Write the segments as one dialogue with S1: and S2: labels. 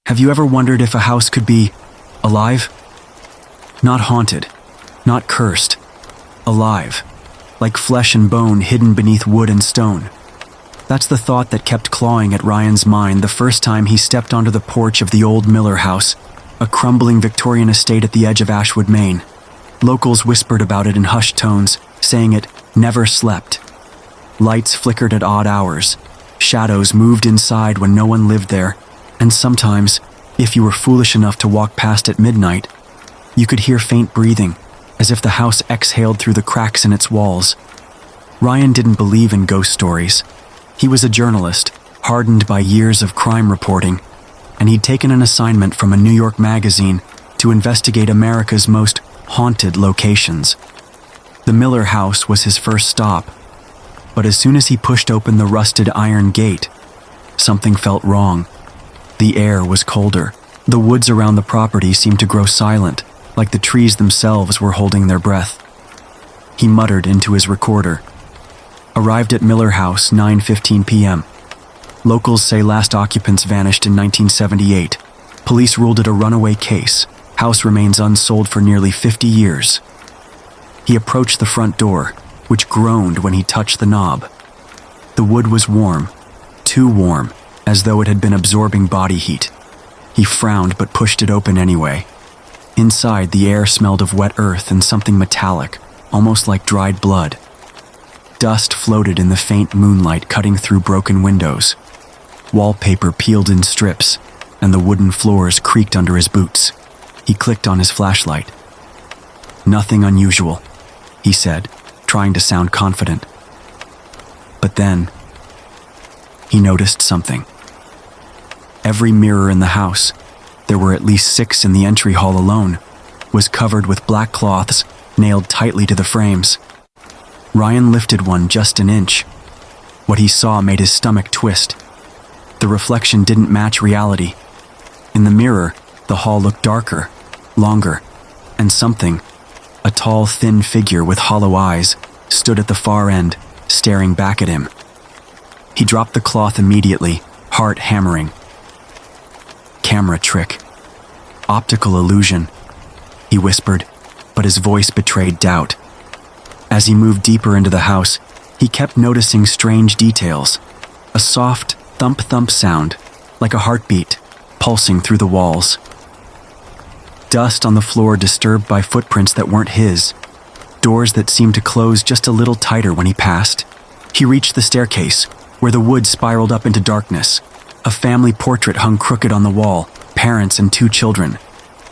S1: Have you ever wondered if a house could be alive? Not haunted, not cursed, alive, like flesh and bone hidden beneath wood and stone. That's the thought that kept clawing at Ryan's mind the first time he stepped onto the porch of the old Miller house, a crumbling Victorian estate at the edge of Ashwood, Maine. Locals whispered about it in hushed tones, saying it never slept. Lights flickered at odd hours, shadows moved inside when no one lived there, and sometimes, if you were foolish enough to walk past at midnight, you could hear faint breathing, as if the house exhaled through the cracks in its walls. Ryan didn't believe in ghost stories. He was a journalist, hardened by years of crime reporting, and he'd taken an assignment from a New York magazine to investigate America's most haunted locations. The Miller house was his first stop, but as soon as he pushed open the rusted iron gate, something felt wrong. The air was colder. The woods around the property seemed to grow silent, like the trees themselves were holding their breath. He muttered into his recorder. Arrived at Miller House, 9:15 p.m. Locals say last occupants vanished in 1978. Police ruled it a runaway case. House remains unsold for nearly 50 years. He approached the front door, which groaned when he touched the knob. The wood was warm, too warm, as though it had been absorbing body heat. He frowned but pushed it open anyway. Inside, the air smelled of wet earth and something metallic, almost like dried blood. Dust floated in the faint moonlight cutting through broken windows. Wallpaper peeled in strips, and the wooden floors creaked under his boots. He clicked on his flashlight. Nothing unusual, he said, trying to sound confident. But then, he noticed something. Every mirror in the house, there were at least 6 in the entry hall alone, was covered with black cloths nailed tightly to the frames. Ryan lifted one just an inch. What he saw made his stomach twist. The reflection didn't match reality. In the mirror, the hall looked darker, longer, and something, a tall, thin figure with hollow eyes, stood at the far end, staring back at him. He dropped the cloth immediately, heart hammering. Camera trick. Optical illusion, he whispered, but his voice betrayed doubt. As he moved deeper into the house, he kept noticing strange details. A soft thump-thump sound, like a heartbeat, pulsing through the walls. Dust on the floor disturbed by footprints that weren't his. Doors that seemed to close just a little tighter when he passed. He reached the staircase, where the wood spiraled up into darkness. A family portrait hung crooked on the wall, parents and 2 children.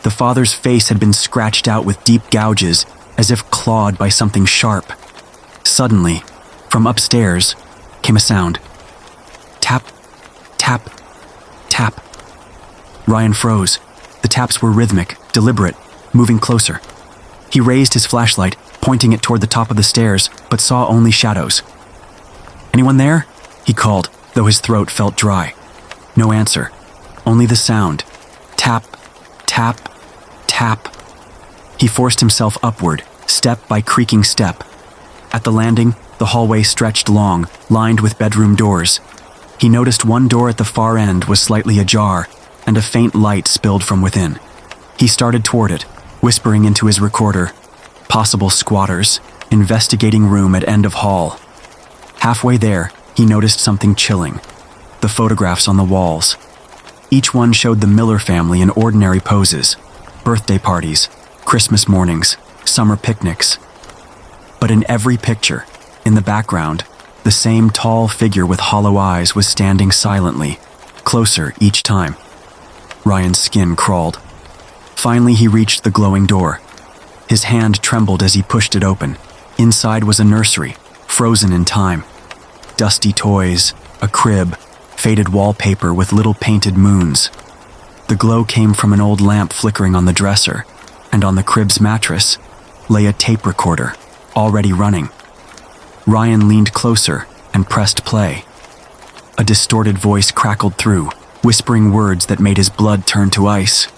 S1: The father's face had been scratched out with deep gouges, as if clawed by something sharp. Suddenly, from upstairs, came a sound. Tap, tap, tap. Ryan froze. The taps were rhythmic, deliberate, moving closer. He raised his flashlight, pointing it toward the top of the stairs, but saw only shadows. "Anyone there?" he called, though his throat felt dry. No answer. Only the sound. Tap, tap, tap. He forced himself upward, step by creaking step. At the landing, the hallway stretched long, lined with bedroom doors. He noticed one door at the far end was slightly ajar, and a faint light spilled from within. He started toward it, whispering into his recorder, "Possible squatters, investigating room at end of hall." Halfway there, he noticed something chilling. The photographs on the walls. Each one showed the Miller family in ordinary poses. Birthday parties, Christmas mornings, summer picnics. But in every picture, in the background, the same tall figure with hollow eyes was standing silently, closer each time. Ryan's skin crawled. Finally, he reached the glowing door. His hand trembled as he pushed it open. Inside was a nursery, frozen in time. Dusty toys, a crib, faded wallpaper with little painted moons. The glow came from an old lamp flickering on the dresser, and on the crib's mattress lay a tape recorder, already running. Ryan leaned closer and pressed play. A distorted voice crackled through, whispering words that made his blood turn to ice.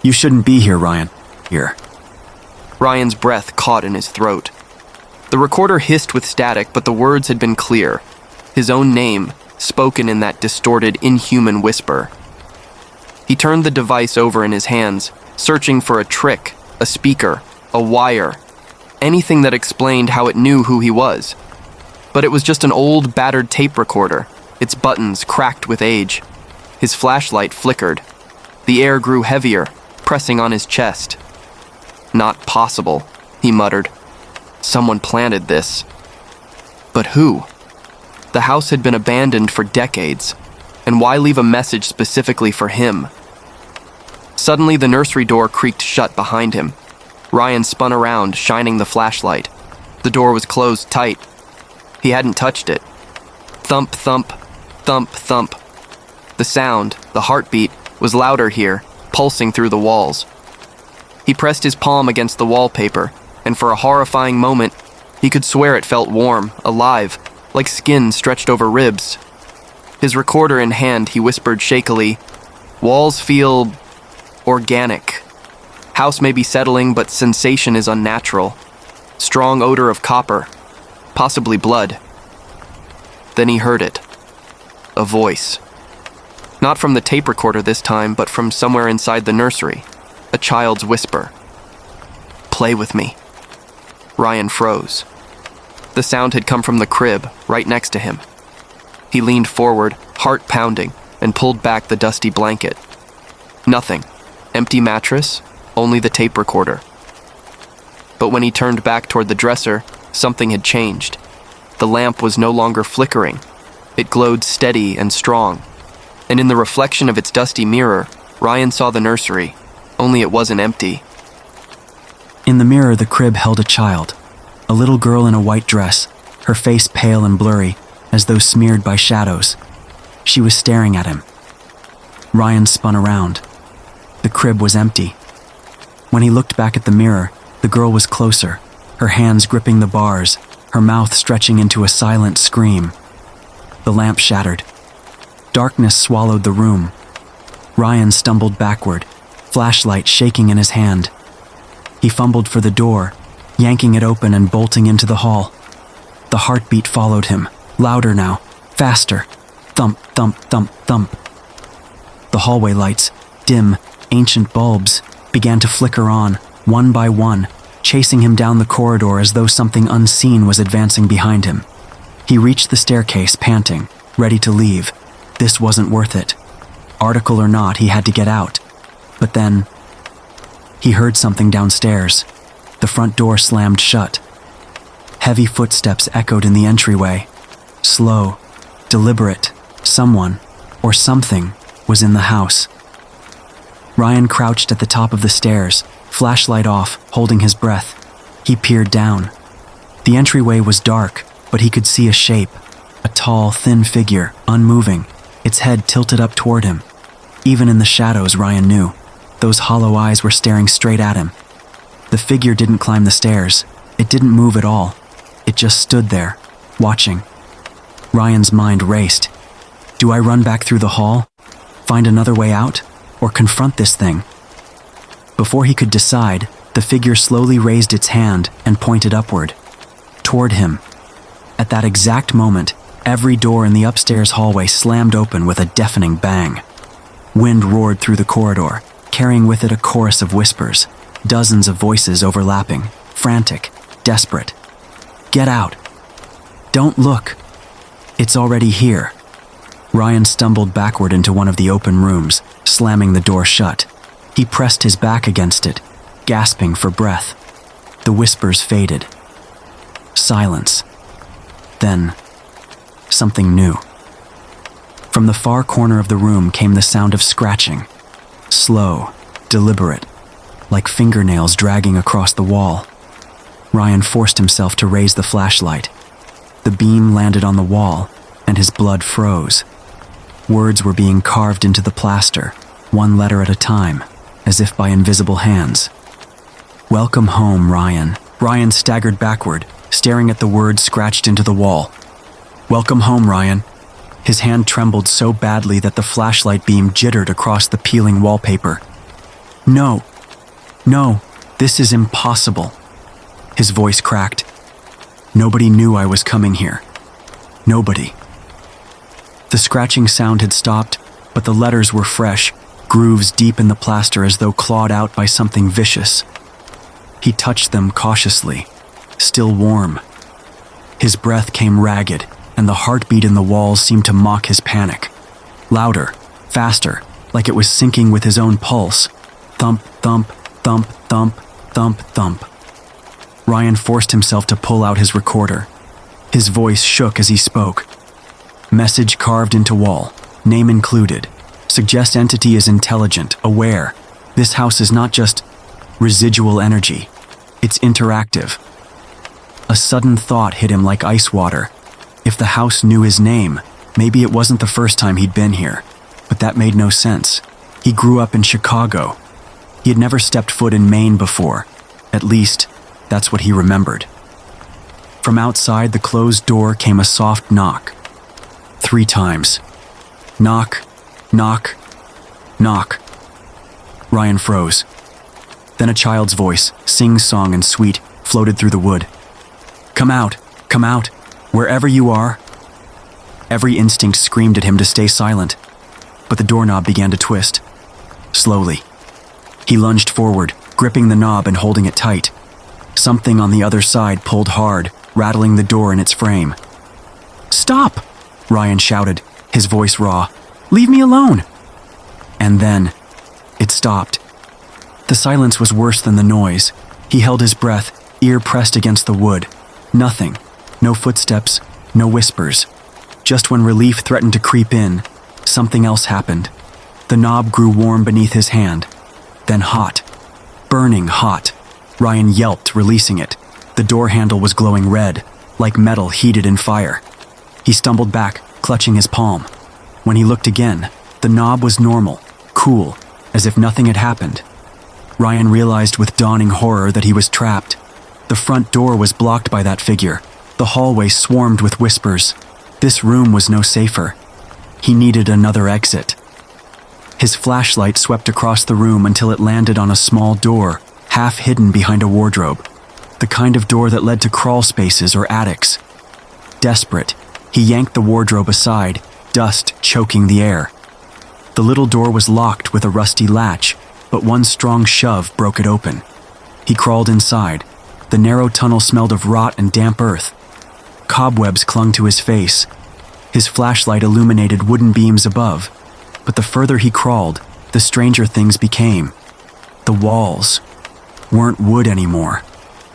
S1: "You shouldn't be here, Ryan. Here."
S2: Ryan's breath caught in his throat. The recorder hissed with static, but the words had been clear. His own name, spoken in that distorted, inhuman whisper. He turned the device over in his hands, searching for a trick, a speaker, a wire, anything that explained how it knew who he was. But it was just an old, battered tape recorder, its buttons cracked with age. His flashlight flickered. The air grew heavier, pressing on his chest. "Not possible," he muttered. "Someone planted this." But who? The house had been abandoned for decades, and why leave a message specifically for him? Suddenly, the nursery door creaked shut behind him. Ryan spun around, shining the flashlight. The door was closed tight. He hadn't touched it. Thump, thump, thump, thump. The sound, the heartbeat, was louder here, pulsing through the walls. He pressed his palm against the wallpaper, and for a horrifying moment, he could swear it felt warm, alive, like skin stretched over ribs. His recorder in hand, he whispered shakily, "Walls feel organic. House may be settling, but sensation is unnatural. Strong odor of copper, possibly blood." Then he heard it. A voice. Not from the tape recorder this time, but from somewhere inside the nursery. A child's whisper. "Play with me." Ryan froze. The sound had come from the crib, right next to him. He leaned forward, heart pounding, and pulled back the dusty blanket. Nothing. Empty mattress, only the tape recorder. But when he turned back toward the dresser, something had changed. The lamp was no longer flickering. It glowed steady and strong. And in the reflection of its dusty mirror, Ryan saw the nursery, only it wasn't empty.
S1: In the mirror, the crib held a child, a little girl in a white dress, her face pale and blurry, as though smeared by shadows. She was staring at him. Ryan spun around. The crib was empty. When he looked back at the mirror, the girl was closer, her hands gripping the bars, her mouth stretching into a silent scream. The lamp shattered. Darkness swallowed the room. Ryan stumbled backward, flashlight shaking in his hand. He fumbled for the door, yanking it open and bolting into the hall. The heartbeat followed him, louder now, faster. Thump, thump, thump, thump. The hallway lights, dim, ancient bulbs, began to flicker on, one by one, chasing him down the corridor as though something unseen was advancing behind him. He reached the staircase, panting, ready to leave. This wasn't worth it. Article or not, he had to get out. But then, he heard something downstairs. The front door slammed shut. Heavy footsteps echoed in the entryway. Slow, deliberate, someone, or something, was in the house. Ryan crouched at the top of the stairs, flashlight off, holding his breath. He peered down. The entryway was dark, but he could see a shape, a tall, thin figure, unmoving, its head tilted up toward him. Even in the shadows, Ryan knew. Those hollow eyes were staring straight at him. The figure didn't climb the stairs. It didn't move at all. It just stood there, watching. Ryan's mind raced. Do I run back through the hall? Find another way out? Or confront this thing? Before he could decide, the figure slowly raised its hand and pointed upward, toward him. At that exact moment, every door in the upstairs hallway slammed open with a deafening bang. Wind roared through the corridor, carrying with it a chorus of whispers, dozens of voices overlapping, frantic, desperate. Get out. Don't look. It's already here. Ryan stumbled backward into one of the open rooms, slamming the door shut. He pressed his back against it, gasping for breath. The whispers faded. Silence. Then, something new. From the far corner of the room came the sound of scratching. Slow, deliberate, like fingernails dragging across the wall. Ryan forced himself to raise the flashlight. The beam landed on the wall, and his blood froze. Words were being carved into the plaster, one letter at a time, as if by invisible hands. Welcome home, Ryan. Ryan staggered backward, staring at the words scratched into the wall. Welcome home, Ryan. His hand trembled so badly that the flashlight beam jittered across the peeling wallpaper. No, this is impossible. His voice cracked. Nobody knew I was coming here. Nobody. The scratching sound had stopped, but the letters were fresh, grooves deep in the plaster as though clawed out by something vicious. He touched them cautiously, still warm. His breath came ragged, and the heartbeat in the walls seemed to mock his panic. Louder, faster, like it was syncing with his own pulse. Thump, thump, thump, thump, thump, thump. Ryan forced himself to pull out his recorder. His voice shook as he spoke. Message carved into wall, name included. Suggest entity is intelligent, aware. This house is not just residual energy. It's interactive. A sudden thought hit him like ice water. If the house knew his name, maybe it wasn't the first time he'd been here. But that made no sense. He grew up in Chicago. He had never stepped foot in Maine before. At least, that's what he remembered. From outside the closed door came a soft knock. 3 times. Knock, knock, knock. Ryan froze. Then a child's voice, sing-song and sweet, floated through the wood. Come out, wherever you are. Every instinct screamed at him to stay silent, but the doorknob began to twist. Slowly. He lunged forward, gripping the knob and holding it tight. Something on the other side pulled hard, rattling the door in its frame. Stop! Ryan shouted, his voice raw. Leave me alone! And then, it stopped. The silence was worse than the noise. He held his breath, ear pressed against the wood. Nothing. No footsteps, no whispers. Just when relief threatened to creep in, something else happened. The knob grew warm beneath his hand. Then hot. Burning hot. Ryan yelped, releasing it. The door handle was glowing red, like metal heated in fire. He stumbled back, clutching his palm. When he looked again, the knob was normal, cool, as if nothing had happened. Ryan realized with dawning horror that he was trapped. The front door was blocked by that figure. The hallway swarmed with whispers. This room was no safer. He needed another exit. His flashlight swept across the room until it landed on a small door, half hidden behind a wardrobe. The kind of door that led to crawl spaces or attics. Desperate, he yanked the wardrobe aside, dust choking the air. The little door was locked with a rusty latch, but one strong shove broke it open. He crawled inside. The narrow tunnel smelled of rot and damp earth. Cobwebs clung to his face. His flashlight illuminated wooden beams above, but the further he crawled, the stranger things became. The walls weren't wood anymore.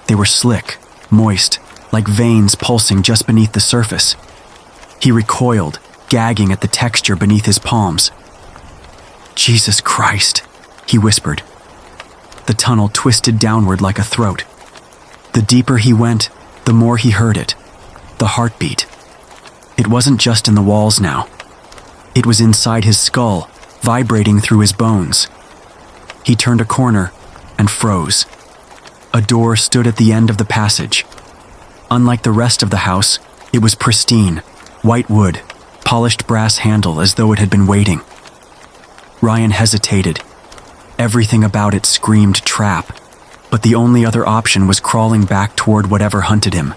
S1: They were slick, moist, like veins pulsing just beneath the surface. He recoiled, gagging at the texture beneath his palms. Jesus Christ, he whispered. The tunnel twisted downward like a throat. The deeper he went, the more he heard it. The heartbeat. It wasn't just in the walls now. It was inside his skull, vibrating through his bones. He turned a corner and froze. A door stood at the end of the passage. Unlike the rest of the house, it was pristine, white wood, polished brass handle as though it had been waiting. Ryan hesitated. Everything about it screamed trap, but the only other option was crawling back toward whatever hunted him.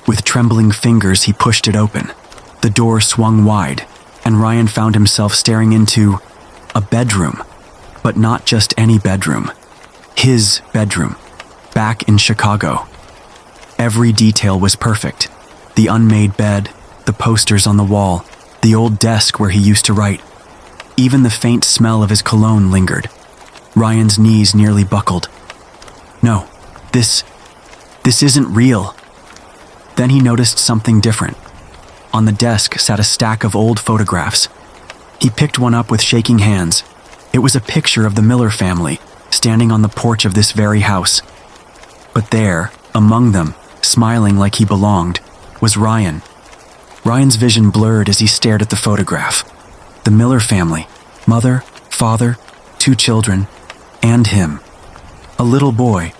S1: With trembling fingers, he pushed it open. The door swung wide, and Ryan found himself staring into a bedroom, but not just any bedroom. His bedroom, back in Chicago. Every detail was perfect. The unmade bed, the posters on the wall, the old desk where he used to write. Even the faint smell of his cologne lingered. Ryan's knees nearly buckled. No, this isn't real. Then he noticed something different. On the desk sat a stack of old photographs. He picked one up with shaking hands. It was a picture of the Miller family, standing on the porch of this very house. But there, among them, smiling like he belonged, was Ryan. Ryan's vision blurred as he stared at the photograph. The Miller family, mother, father, 2 children, and him. A little boy,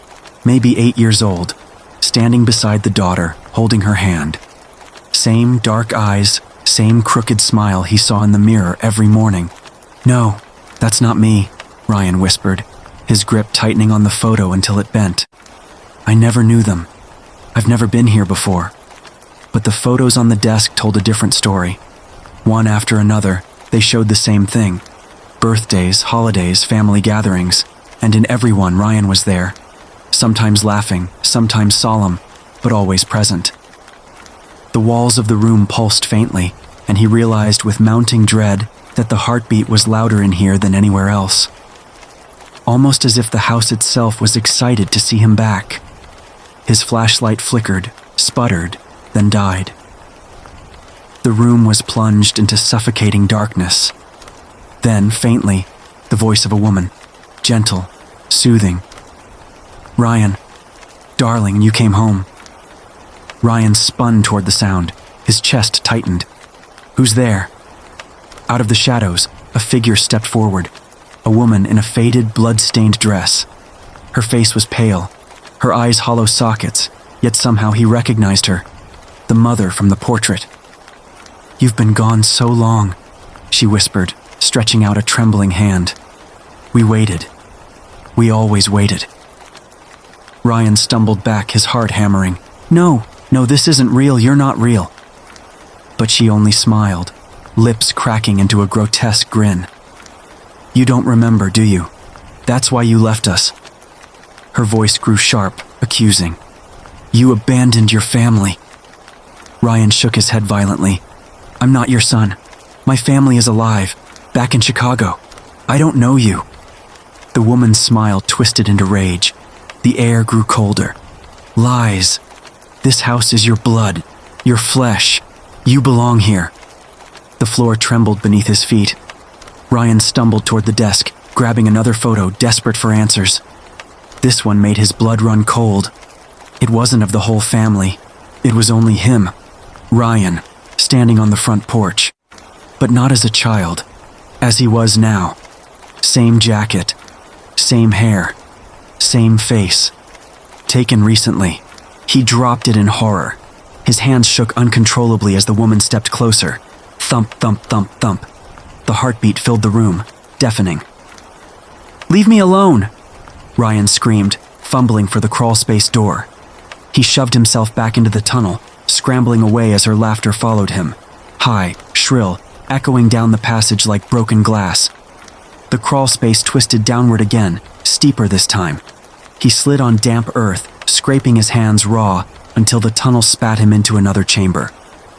S1: maybe 8 years old, standing beside the daughter, holding her hand. Same dark eyes, same crooked smile he saw in the mirror every morning. No, that's not me, Ryan whispered, his grip tightening on the photo until it bent. I never knew them. I've never been here before. But the photos on the desk told a different story. One after another, they showed the same thing. Birthdays, holidays, family gatherings, and in every one Ryan was there, sometimes laughing, sometimes solemn, but always present. The walls of the room pulsed faintly, and he realized with mounting dread that the heartbeat was louder in here than anywhere else. Almost as if the house itself was excited to see him back. His flashlight flickered, sputtered, then died. The room was plunged into suffocating darkness. Then, faintly, the voice of a woman, gentle, soothing. "Ryan, darling, you came home." Ryan spun toward the sound, his chest tightened. "Who's there?" Out of the shadows, a figure stepped forward, a woman in a faded, blood-stained dress. Her face was pale, her eyes hollow sockets, yet somehow he recognized her, the mother from the portrait. "You've been gone so long," she whispered, stretching out a trembling hand. "We waited. We always waited." Ryan stumbled back, his heart hammering. No, this isn't real, you're not real." But she only smiled, lips cracking into a grotesque grin. "You don't remember, do you? That's why you left us." Her voice grew sharp, accusing. "You abandoned your family." Ryan shook his head violently. "I'm not your son. My family is alive, back in Chicago. I don't know you." The woman's smile twisted into rage. The air grew colder. "Lies. This house is your blood, your flesh. You belong here." The floor trembled beneath his feet. Ryan stumbled toward the desk, grabbing another photo, desperate for answers. This one made his blood run cold. It wasn't of the whole family. It was only him, Ryan, standing on the front porch. But not as a child, as he was now. Same jacket, same hair, same face. Taken recently. He dropped it in horror. His hands shook uncontrollably as the woman stepped closer. Thump, thump, thump, thump. The heartbeat filled the room, deafening. "Leave me alone!" Ryan screamed, fumbling for the crawlspace door. He shoved himself back into the tunnel, scrambling away as her laughter followed him. High, shrill, echoing down the passage like broken glass. The crawlspace twisted downward again, steeper this time. He slid on damp earth, scraping his hands raw until the tunnel spat him into another chamber.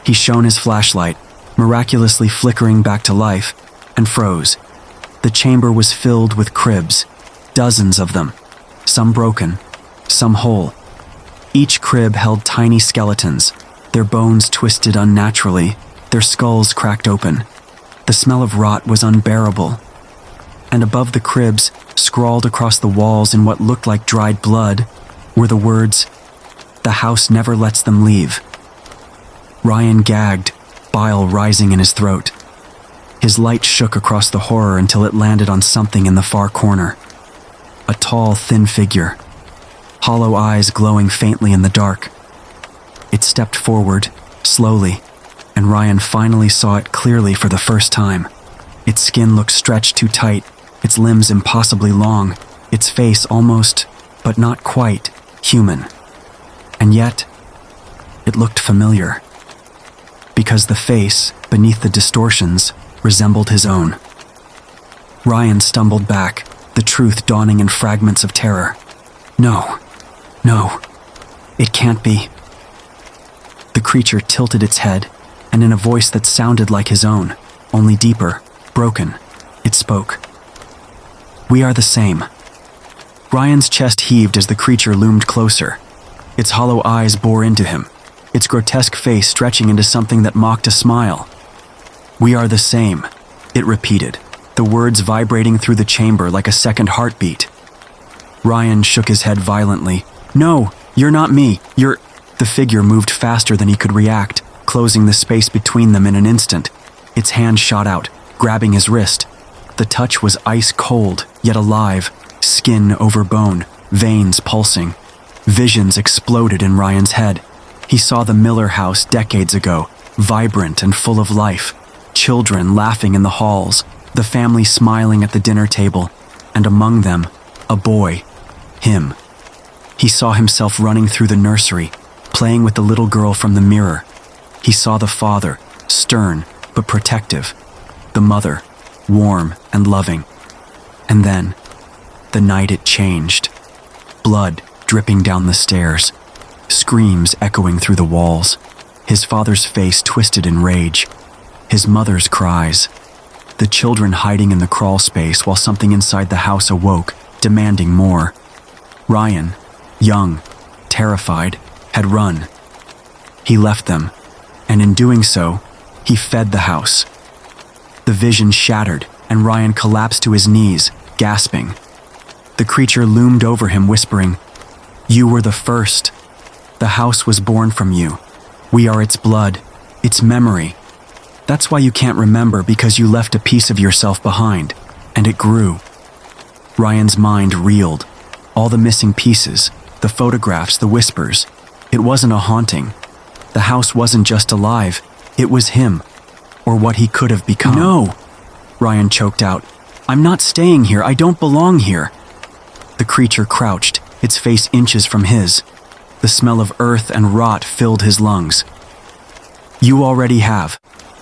S1: He shone his flashlight, miraculously flickering back to life, and froze. The chamber was filled with cribs, dozens of them, some broken, some whole. Each crib held tiny skeletons, their bones twisted unnaturally, their skulls cracked open. The smell of rot was unbearable. And above the cribs, scrawled across the walls in what looked like dried blood, were the words, "The house never lets them leave." Ryan gagged, bile rising in his throat. His light shook across the horror until it landed on something in the far corner. A tall, thin figure, hollow eyes glowing faintly in the dark. It stepped forward, slowly, and Ryan finally saw it clearly for the first time. Its skin looked stretched too tight, its limbs impossibly long, its face almost, but not quite, human. And yet, it looked familiar. Because the face, beneath the distortions, resembled his own. Ryan stumbled back, the truth dawning in fragments of terror. No, it can't be. The creature tilted its head, and in a voice that sounded like his own, only deeper, broken, it spoke. "We are the same." Ryan's chest heaved as the creature loomed closer. Its hollow eyes bore into him, its grotesque face stretching into something that mocked a smile. "We are the same," it repeated, the words vibrating through the chamber like a second heartbeat. Ryan shook his head violently. "No, you're not me, you're—" The figure moved faster than he could react, closing the space between them in an instant. Its hand shot out, grabbing his wrist. The touch was ice cold, yet alive, skin over bone, veins pulsing. Visions exploded in Ryan's head. He saw the Miller house decades ago, vibrant and full of life. Children laughing in the halls, the family smiling at the dinner table, and among them, a boy, him. He saw himself running through the nursery, playing with the little girl from the mirror. He saw the father, stern but protective. The mother, warm and loving. And then, the night it changed. Blood dripping down the stairs, screams echoing through the walls, his father's face twisted in rage, his mother's cries, the children hiding in the crawl space while something inside the house awoke, demanding more. Ryan, young, terrified, had run. He left them, and in doing so, he fed the house. The vision shattered, and Ryan collapsed to his knees, gasping. The creature loomed over him, whispering, "You were the first. The house was born from you. We are its blood, its memory. That's why you can't remember, because you left a piece of yourself behind, and it grew." Ryan's mind reeled. All the missing pieces, the photographs, the whispers. It wasn't a haunting. The house wasn't just alive. It was him, or what he could have become. "No," Ryan choked out. "I'm not staying here. I don't belong here." The creature crouched, its face inches from his. The smell of earth and rot filled his lungs. "You already have.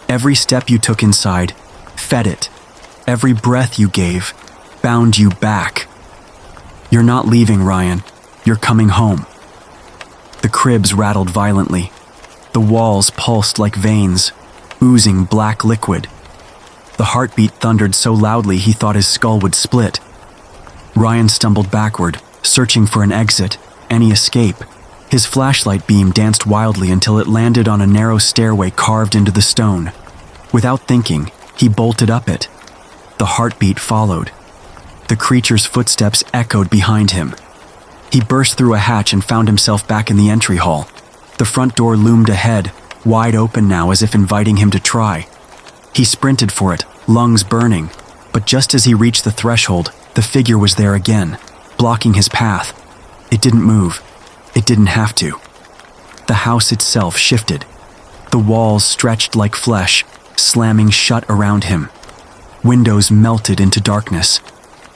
S1: Every step you took inside, fed it. Every breath you gave, bound you back. You're not leaving, Ryan. You're coming home." The cribs rattled violently. The walls pulsed like veins, oozing black liquid. The heartbeat thundered so loudly he thought his skull would split. Ryan stumbled backward, searching for an exit, any escape. His flashlight beam danced wildly until it landed on a narrow stairway carved into the stone. Without thinking, he bolted up it. The heartbeat followed. The creature's footsteps echoed behind him. He burst through a hatch and found himself back in the entry hall. The front door loomed ahead, wide open now as if inviting him to try. He sprinted for it, lungs burning, but just as he reached the threshold, the figure was there again, blocking his path. It didn't move. It didn't have to. The house itself shifted. The walls stretched like flesh, slamming shut around him. Windows melted into darkness.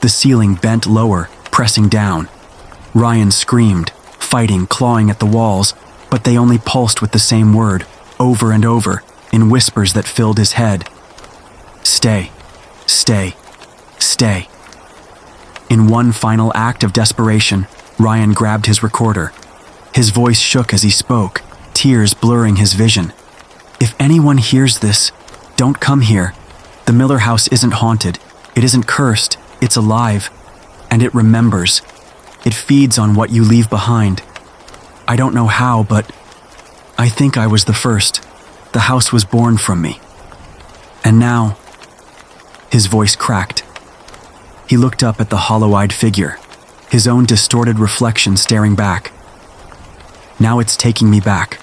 S1: The ceiling bent lower, pressing down. Ryan screamed, fighting, clawing at the walls, but they only pulsed with the same word, over and over, in whispers that filled his head. "Stay, stay, stay." In one final act of desperation, Ryan grabbed his recorder. His voice shook as he spoke, tears blurring his vision. "If anyone hears this, don't come here. The Miller house isn't haunted. It isn't cursed. It's alive. And it remembers. It feeds on what you leave behind. I don't know how, but I think I was the first. The house was born from me. And now..." His voice cracked. He looked up at the hollow-eyed figure, his own distorted reflection staring back. "Now it's taking me back."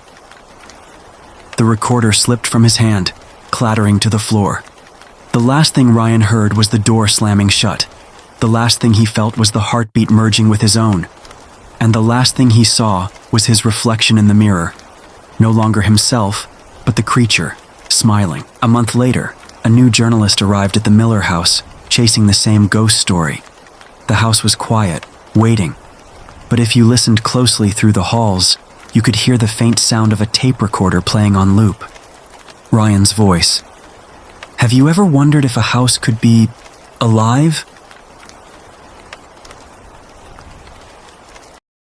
S1: The recorder slipped from his hand, clattering to the floor. The last thing Ryan heard was the door slamming shut. The last thing he felt was the heartbeat merging with his own. And the last thing he saw was his reflection in the mirror. No longer himself, but the creature, smiling. A month later, a new journalist arrived at the Miller house, chasing the same ghost story. The house was quiet, waiting. But if you listened closely through the halls, you could hear the faint sound of a tape recorder playing on loop. Ryan's voice. "Have you ever wondered if a house could be alive?